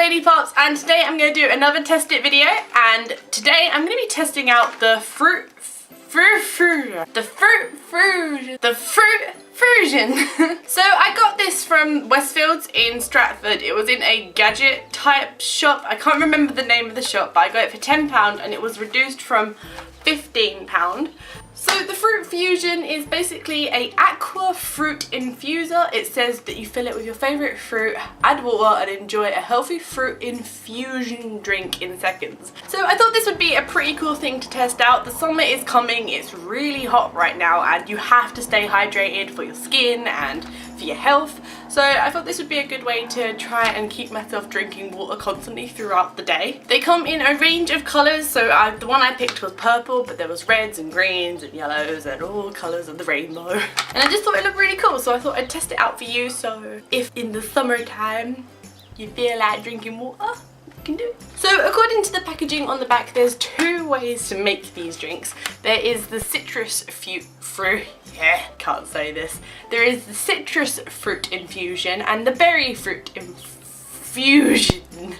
Lady Pops, and today I'm going to do another test it video, and today I'm going to be testing out the Fruit Fusion. So I got this from Westfields in Stratford. It was in a gadget type shop. I can't remember the name of the shop, but I got it for £10 and it was reduced from £15. So the Fruit Fusion is basically a aqua fruit infuser. It says that you fill it with your favourite fruit, add water and enjoy a healthy fruit infusion drink in seconds. So I thought this would be a pretty cool thing to test out. The summer is coming, it's really hot right now and you have to stay hydrated for your skin and for your health. So I thought this would be a good way to try and keep myself drinking water constantly throughout the day. They come in a range of colours, so the one I picked was purple, but there was reds and greens and yellows and all colours of the rainbow. And I just thought it looked really cool, so I thought I'd test it out for you, so if in the summertime you feel like drinking water, you can do it. So according to the packaging on the back, there's two ways to make these drinks. There is the citrus There is the citrus fruit infusion and the berry fruit infusion.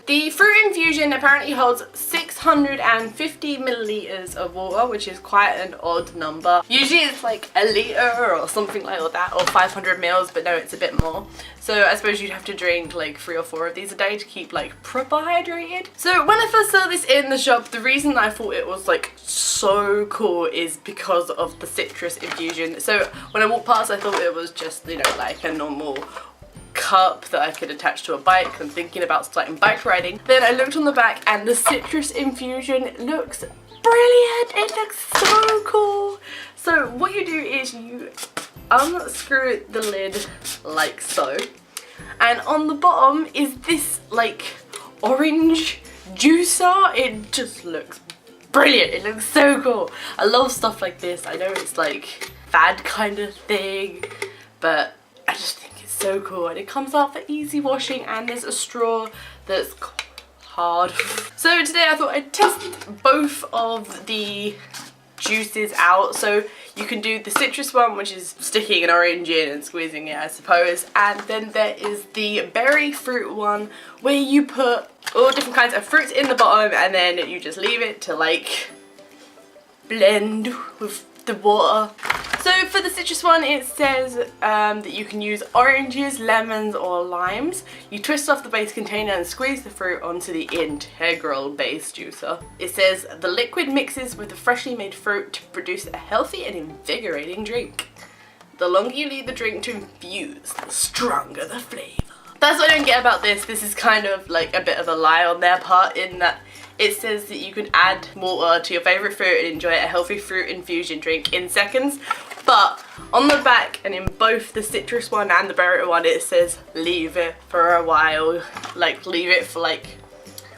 The fruit infusion apparently holds 650 milliliters of water, which is quite an odd number. Usually it's like a litre or something like that, or 500 mils, but no, it's a bit more. So I suppose you'd have to drink like 3 or 4 of these a day to keep like proper hydrated. So when I first saw this in the shop, the reason I thought it was like so cool is because of the citrus infusion. So when I walked past, I thought it was just, you know, like a normal cup that I could attach to a bike. I'm thinking about starting bike riding. Then I looked on the back and the citrus infusion looks brilliant. It looks so cool. So what you do is you unscrew the lid like so, and on the bottom is this like orange juicer. It just looks brilliant. It looks so cool. I love stuff like this. I know it's like fad kind of thing, but I just think it's so cool, and it comes out for easy washing, and there's a straw that's hard. So today I thought I'd test both of the juices out. So you can do the citrus one, which is sticking an orange in and squeezing it, I suppose, and then there is the berry fruit one where you put all different kinds of fruits in the bottom and then you just leave it to like blend with the water. So for the citrus one, it says that you can use oranges, lemons or limes. You twist off the base container and squeeze the fruit onto the integral base juicer. It says the liquid mixes with the freshly made fruit to produce a healthy and invigorating drink. The longer you leave the drink to infuse, the stronger the flavour. That's what I don't get about this. This is kind of like a bit of a lie on their part, in that it says that you can add water to your favourite fruit and enjoy a healthy fruit infusion drink in seconds. But on the back, and in both the citrus one and the berry one, it says leave it for a while. Like leave it for like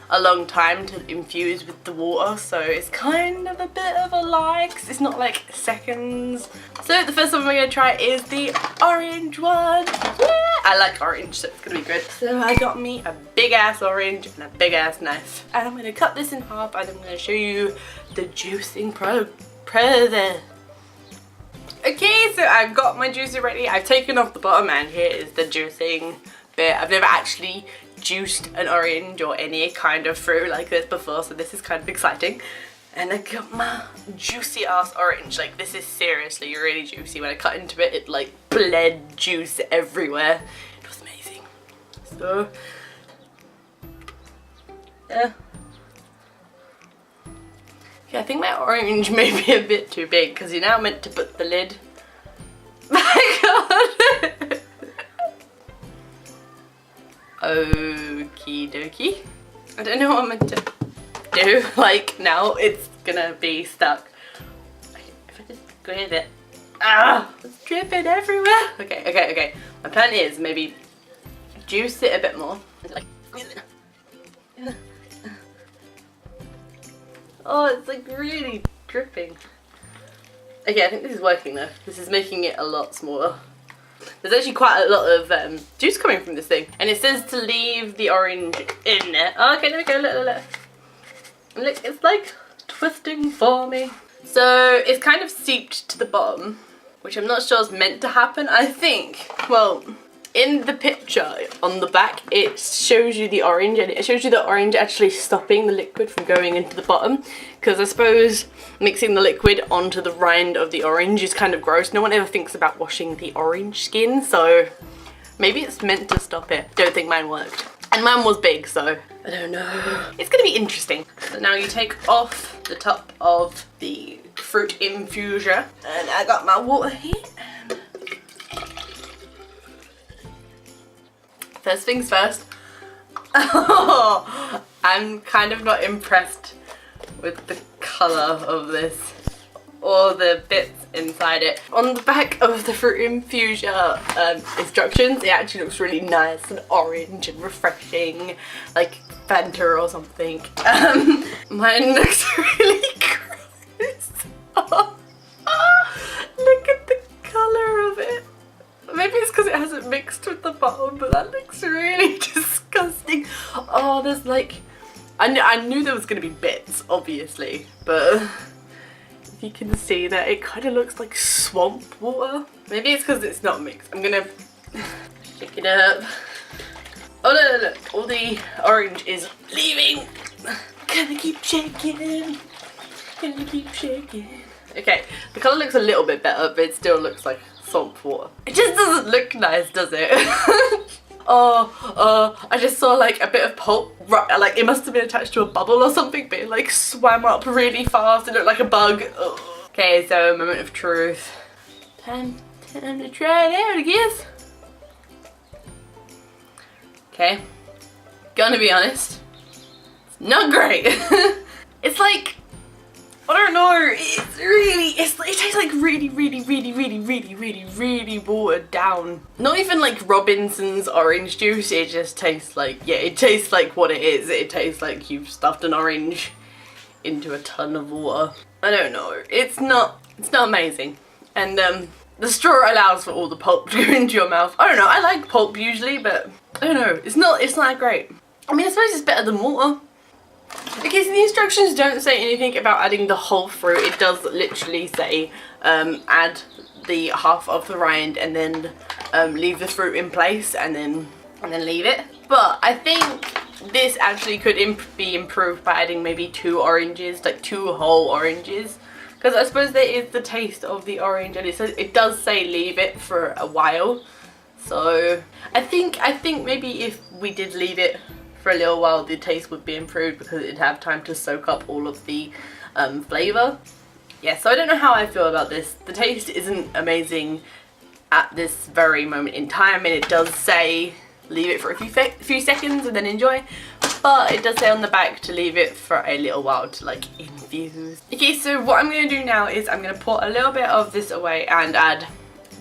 a long time to infuse with the water. So it's kind of a bit of a lie because it's not like seconds. So the first one we're going to try is the orange one. Yeah! I like orange, so it's going to be good. So I got me a big ass orange and a big ass knife. And I'm going to cut this in half and I'm going to show you the juicing process. Okay, so I've got my juicer ready. I've taken off the bottom and here is the juicing bit. I've never actually juiced an orange or any kind of fruit like this before, so this is kind of exciting. And I got my juicy ass orange. Like, this is seriously really juicy. When I cut into it, it like bled juice everywhere. It was amazing. So yeah. I think my orange may be a bit too big because you're now meant to put the lid back on. Okie dokie. I don't know what I'm meant to do. Like, now it's gonna be stuck. Okay, if I just squeeze it. Ah! It's dripping everywhere. Okay. My plan is maybe juice it a bit more. Like, squeeze it. Oh, it's like really dripping. Okay, I think this is working though. This is making it a lot smaller. There's actually quite a lot of juice coming from this thing. And it says to leave the orange in there. Oh, okay, there we go, look. Look, it's like twisting for me. So it's kind of seeped to the bottom, which I'm not sure is meant to happen. I think, well, in the picture on the back, it shows you the orange, and it shows you the orange actually stopping the liquid from going into the bottom, because I suppose mixing the liquid onto the rind of the orange is kind of gross. No one ever thinks about washing the orange skin, so maybe it's meant to stop it. Don't think mine worked. And mine was big, so I don't know. It's gonna be interesting. So now you take off the top of the fruit infusion, and I got my water here. First things first. Oh, I'm kind of not impressed with the colour of this, or the bits inside it. On the back of the fruit infusion instructions, it actually looks really nice and orange and refreshing, like Fanta or something. Mine looks really gross. Oh, look at the colour of it. Maybe it's because it hasn't mixed with the bottom, but that looks really disgusting. Oh, there's like, I knew there was going to be bits, obviously, but if you can see that it kind of looks like swamp water. Maybe it's because it's not mixed. I'm going to shake it up. Oh, look, all the orange is leaving. Gonna keep shaking. Gonna keep shaking. Okay, the colour looks a little bit better, but it still looks like swamp water. It just doesn't look nice, does it? I just saw like a bit of pulp, like it must have been attached to a bubble or something, but it like swam up really fast. It looked like a bug. Ugh. Okay, so moment of truth. Time to try it out, I guess. Okay, gonna be honest, it's not great. It's like, I don't know, it tastes like really watered down. Not even like Robinson's orange juice, it just tastes like, yeah, it tastes like what it is. It tastes like you've stuffed an orange into a ton of water. I don't know, it's not amazing. And the straw allows for all the pulp to go into your mouth. I don't know, I like pulp usually, but I don't know, it's not that great. I mean, I suppose it's better than water. Okay, so the instructions don't say anything about adding the whole fruit. It does literally say add the half of the rind and then leave the fruit in place and then leave it. But I think this actually could be improved by adding maybe 2 oranges, like 2 whole oranges. Because I suppose there is the taste of the orange, and it does say leave it for a while. So I think maybe if we did leave it for a little while, the taste would be improved because it'd have time to soak up all of the flavour. Yeah, so I don't know how I feel about this. The taste isn't amazing at this very moment in time, and it does say leave it for a few seconds and then enjoy. But it does say on the back to leave it for a little while to like infuse. Okay, so what I'm going to do now is I'm going to pour a little bit of this away and add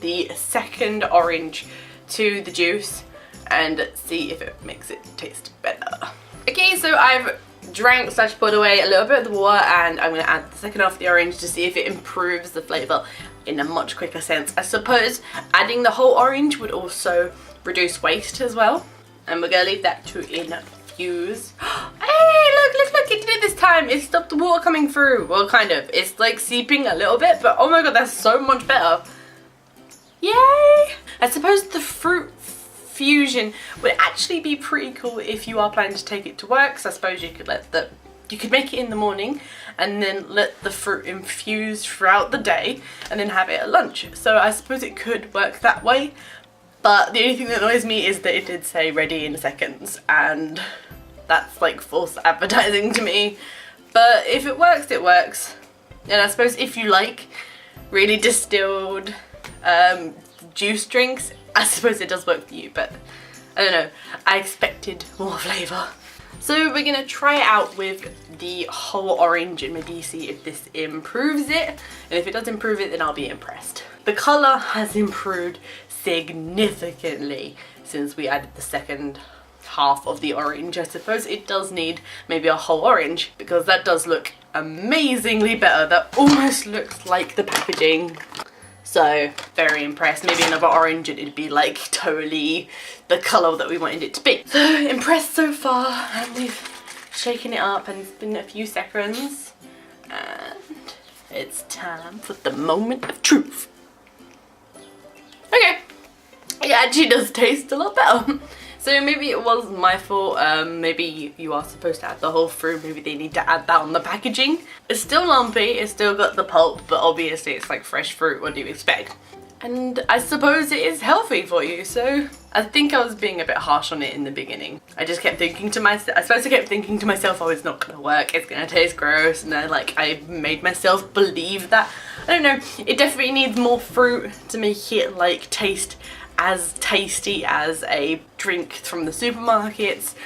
the second orange to the juice and see if it makes it taste better. Okay, so I've drank / poured away a little bit of the water, and I'm going to add the second half of the orange to see if it improves the flavour in a much quicker sense. I suppose adding the whole orange would also reduce waste as well. And we're going to leave that to infuse. Hey, look, it did it this time. It stopped the water coming through. Well, kind of. It's like seeping a little bit, but oh my god, that's so much better. Yay! I suppose the fruit fusion would actually be pretty cool if you are planning to take it to work. So I suppose you could make it in the morning and then let the fruit infuse throughout the day and then have it at lunch. So I suppose it could work that way. But the only thing that annoys me is that it did say ready in seconds, and that's like false advertising to me. But if it works, it works. And I suppose if you like really distilled juice drinks, I suppose it does work for you, but I don't know, I expected more flavour. So we're gonna try it out with the whole orange and maybe see if this improves it, and if it does improve it, then I'll be impressed. The colour has improved significantly since we added the second half of the orange. I suppose it does need maybe a whole orange, because that does look amazingly better. That almost looks like the packaging. So very impressed. Maybe another orange and it'd be like totally the colour that we wanted it to be. So impressed so far, and we've shaken it up and it's been a few seconds, and it's time for the moment of truth. Okay, it actually does taste a lot better. So maybe it was my fault. Maybe you are supposed to add the whole fruit. Maybe they need to add that on the packaging. It's still lumpy, it's still got the pulp, but obviously it's like fresh fruit. What do you expect? And I suppose it is healthy for you, so I think I was being a bit harsh on it in the beginning. I just kept thinking to myself, oh, it's not gonna work, it's gonna taste gross, and I made myself believe that. I don't know, it definitely needs more fruit to make it like taste as tasty as a drink from the supermarkets.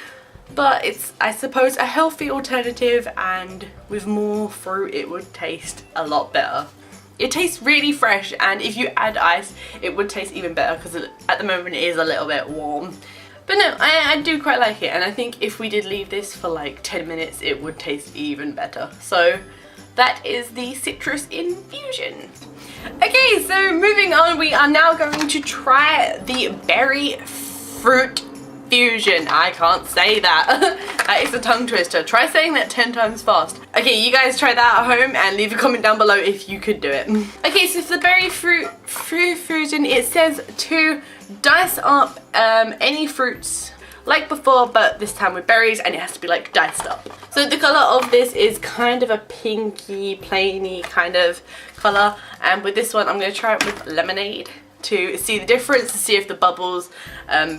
But it's, I suppose, a healthy alternative, and with more fruit it would taste a lot better. It tastes really fresh, and if you add ice it would taste even better because at the moment it is a little bit warm. But no, I do quite like it, and I think if we did leave this for like 10 minutes it would taste even better. So that is the citrus infusion. Okay, so moving on, we are now going to try the berry fruit fusion. I can't say that. That is a tongue twister. Try saying that 10 times fast. Okay, you guys try that at home and leave a comment down below if you could do it. Okay, so for the berry fruit fusion, it says to dice up any fruits like before, but this time with berries, and it has to be like diced up. So the colour of this is kind of a pinky, plainy kind of colour, and with this one I'm going to try it with lemonade to see the difference, to see if the bubbles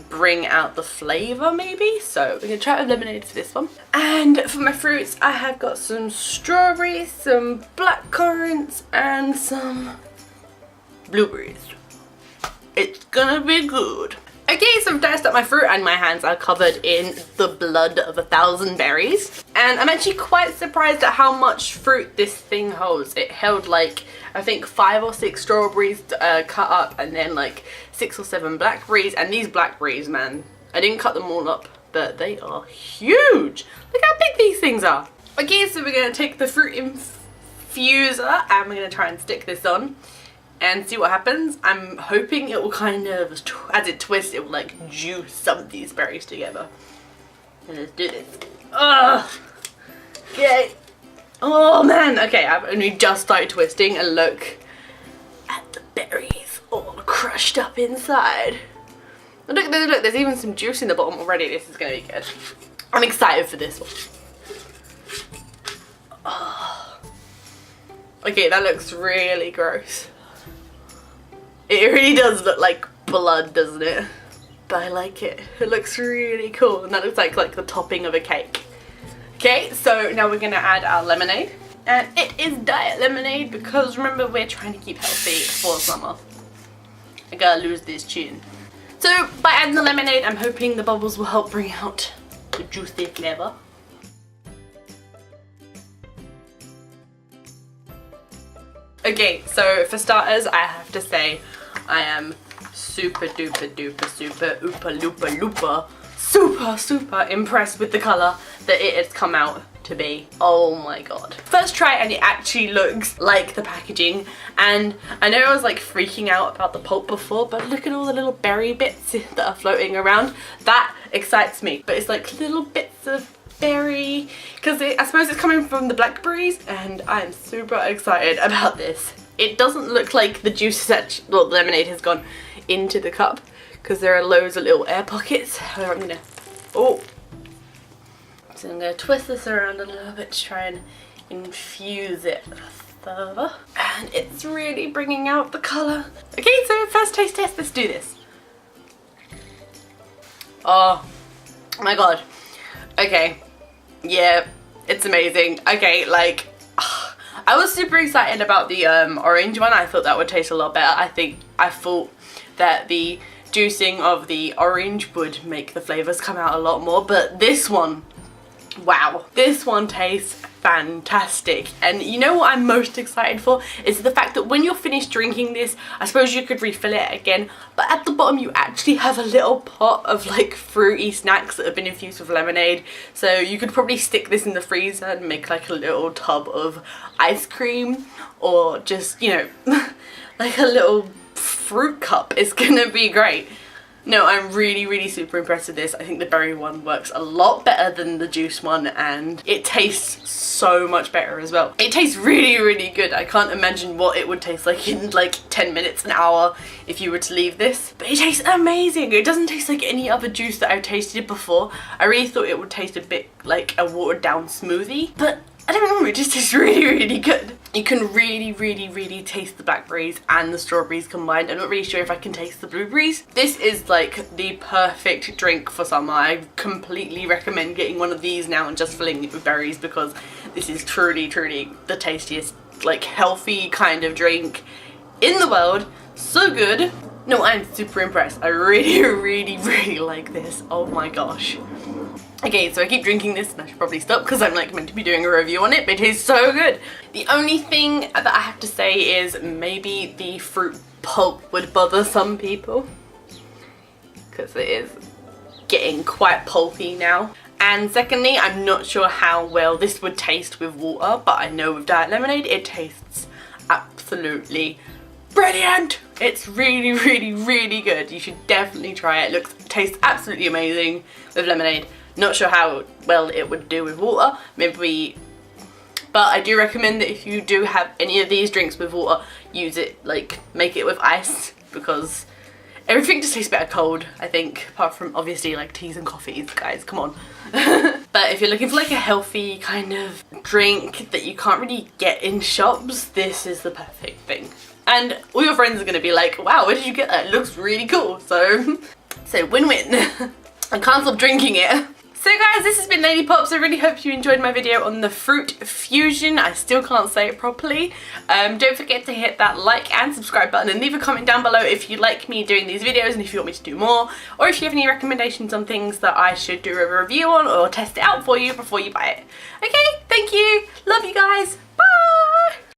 bring out the flavour maybe. So we're going to try it with lemonade for this one. And for my fruits I have got some strawberries, some black currants and some blueberries. It's gonna be good. Okay, so I've diced up my fruit and my hands are covered in the blood of 1,000 berries. And I'm actually quite surprised at how much fruit this thing holds. It held like, I think 5 or 6 strawberries cut up, and then like 6 or 7 blackberries. And these blackberries, man, I didn't cut them all up, but they are huge. Look how big these things are. Okay, so we're gonna take the fruit infuser and we're gonna try and stick this on and see what happens. I'm hoping it will kind of, as it twists, it will like juice some of these berries together. And let's do this. Ugh. Okay. Oh man. Okay, I've only just started twisting, and look at the berries all crushed up inside. And look, there's even some juice in the bottom already. This is gonna be good. I'm excited for this one. Oh. Okay, that looks really gross. It really does look like blood, doesn't it? But I like it. It looks really cool, and that looks like the topping of a cake. Okay, so now we're gonna add our lemonade. And it is diet lemonade because remember, we're trying to keep healthy for summer. I gotta lose this chin. So by adding the lemonade, I'm hoping the bubbles will help bring out the juicy flavour. Okay, so for starters, I have to say I am super duper duper super oopa loopa loopa super impressed with the colour that it has come out to be. Oh my god. First try and it actually looks like the packaging, and I know I was like freaking out about the pulp before, but look at all the little berry bits that are floating around. That excites me, but it's like little bits of berry, because I suppose it's coming from the blackberries, and I'm super excited about this. It doesn't look like the juice is actually, well, the lemonade has gone into the cup, because there are loads of little air pockets. So I'm gonna, so I'm gonna twist this around a little bit to try and infuse it further, and it's really bringing out the colour. Okay, so first taste test, let's do this. Oh my god. Okay, yeah, it's amazing. Okay, like, I was super excited about the orange one. I thought that would taste a lot better. I thought that the juicing of the orange would make the flavours come out a lot more, but this one, wow, this one tastes fantastic. And you know what I'm most excited for is the fact that when you're finished drinking this, I suppose you could refill it again, but at the bottom you actually have a little pot of like fruity snacks that have been infused with lemonade. So you could probably stick this in the freezer and make like a little tub of ice cream, or just, you know, like a little fruit cup. It's gonna be great. No, I'm really super impressed with this. I think the berry one works a lot better than the juice one, and it tastes so much better as well. It tastes really good. I can't imagine what it would taste like in like 10 minutes, an hour if you were to leave this. But it tastes amazing. It doesn't taste like any other juice that I've tasted before. I really thought it would taste a bit like a watered down smoothie, but I don't know, it just tastes really good. You can really taste the blackberries and the strawberries combined. I'm not really sure if I can taste the blueberries. This is like the perfect drink for summer. I completely recommend getting one of these now and just filling it with berries, because this is truly the tastiest, like, healthy kind of drink in the world. So good. No, I'm super impressed. I really like this. Oh my gosh. Okay, so I keep drinking this and I should probably stop because I'm like meant to be doing a review on it, but it is so good. The only thing that I have to say is maybe the fruit pulp would bother some people, because it is getting quite pulpy now. And secondly, I'm not sure how well this would taste with water, but I know with diet lemonade it tastes absolutely brilliant. It's really good. You should definitely try it. Tastes absolutely amazing with lemonade. Not sure how well it would do with water, maybe, but I do recommend that if you do have any of these drinks with water, use it, like, make it with ice, because everything just tastes better cold, I think, apart from obviously like teas and coffees, guys, come on. But if you're looking for like a healthy kind of drink that you can't really get in shops, this is the perfect thing. And all your friends are going to be like, wow, where did you get that? It looks really cool. So win-win. I can't stop drinking it. So guys, this has been Lady Pops. I really hope you enjoyed my video on the Fruit Fusion. I still can't say it properly. Don't forget to hit that like and subscribe button, and leave a comment down below if you like me doing these videos and if you want me to do more, or if you have any recommendations on things that I should do a review on or test it out for you before you buy it. Okay, thank you. Love you guys. Bye.